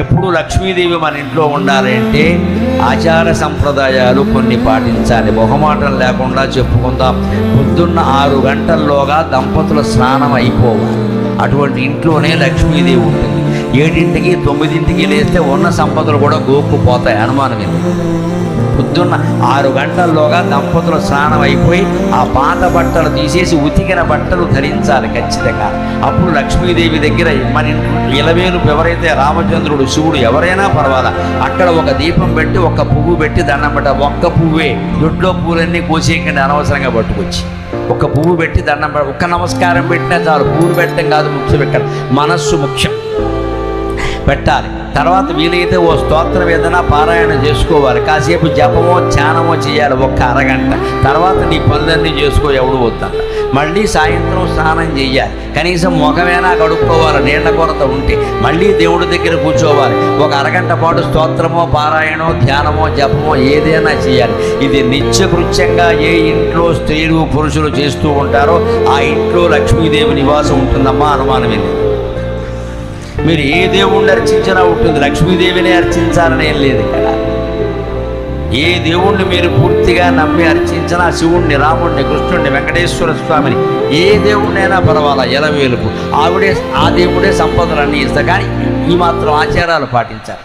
ఎప్పుడు లక్ష్మీదేవి మన ఇంట్లో ఉండాలంటే ఆచార సంప్రదాయాలు కొన్ని పాటించాలి. మొహమాటం లేకుండా చెప్పుకుందాం. పొద్దున్న 6 గంటల్లోగా దంపతుల స్నానం అయిపోవాలి. అటువంటి ఇంట్లోనే లక్ష్మీదేవి ఉంటుంది. 7ంటికి 9ంటికి లేస్తే ఉన్న సంపదలు కూడా గోక్కుపోతాయి. అనుమానం ఎందుకు? పొద్దున్న 6 గంటల్లోగా దంపతుల స్నానం అయిపోయి ఆ పాత బట్టలు తీసేసి ఉతికిన బట్టలు ధరించాలి ఖచ్చితంగా. అప్పుడు లక్ష్మీదేవి దగ్గర మన ఇలవేలు ఎవరైతే రామచంద్రుడు, శివుడు ఎవరైనా పర్వాలా, అక్కడ ఒక దీపం పెట్టి ఒక్క పువ్వు పెట్టి దండం పెట్ట. ఒక్క పువ్వే, దొడ్లో పువ్వులన్నీ కోసేయకండి అనవసరంగా పట్టుకొచ్చి. ఒక పువ్వు పెట్టి దండం పెట్ట. ఒక్క నమస్కారం పెట్టినా చాలు. పువ్వులు పెట్టడం కాదు ముఖ్యం, ఇక్కడ మనస్సు ముఖ్యం పెట్టాలి. తర్వాత వీలైతే ఓ స్తోత్రం ఏదైనా పారాయణ చేసుకోవాలి. కాసేపు జపమో ధ్యానమో చేయాలి 1 అరగంట. తర్వాత నీ పనులన్నీ చేసుకో, ఎవడు వద్దంట. మళ్ళీ సాయంత్రం స్నానం చేయాలి. కనీసం ముఖమైనా కడుక్కోవాలి నీళ్ల కొరత ఉంటే. మళ్ళీ దేవుడి దగ్గర కూర్చోవాలి. 1 అరగంట పాటు స్తోత్రమో పారాయణో ధ్యానమో జపమో ఏదైనా చేయాలి. ఇది నిత్యకృత్యంగా ఏ ఇంట్లో స్త్రీలు పురుషులు చేస్తూ ఉంటారో ఆ ఇంట్లో లక్ష్మీదేవి నివాసం ఉంటుందమ్మా, అనుమానమే లేదు. మీరు ఏ దేవుణ్ణి అర్చించినా ఉంటుంది, లక్ష్మీదేవిని అర్చించాలని ఏం లేదు ఇక్కడ. ఏ దేవుణ్ణి మీరు పూర్తిగా నమ్మి అర్చించినా, శివుణ్ణి, రాముణ్ణి, కృష్ణుణ్ణి, వెంకటేశ్వర స్వామిని, ఏ దేవుణ్ణైనా పర్వాలా, ఎలవేలుపు ఆ దేవుడే సంపదలన్నీ ఇస్తారు. కానీ ఈ మాత్రం ఆచారాలు పాటించాలి.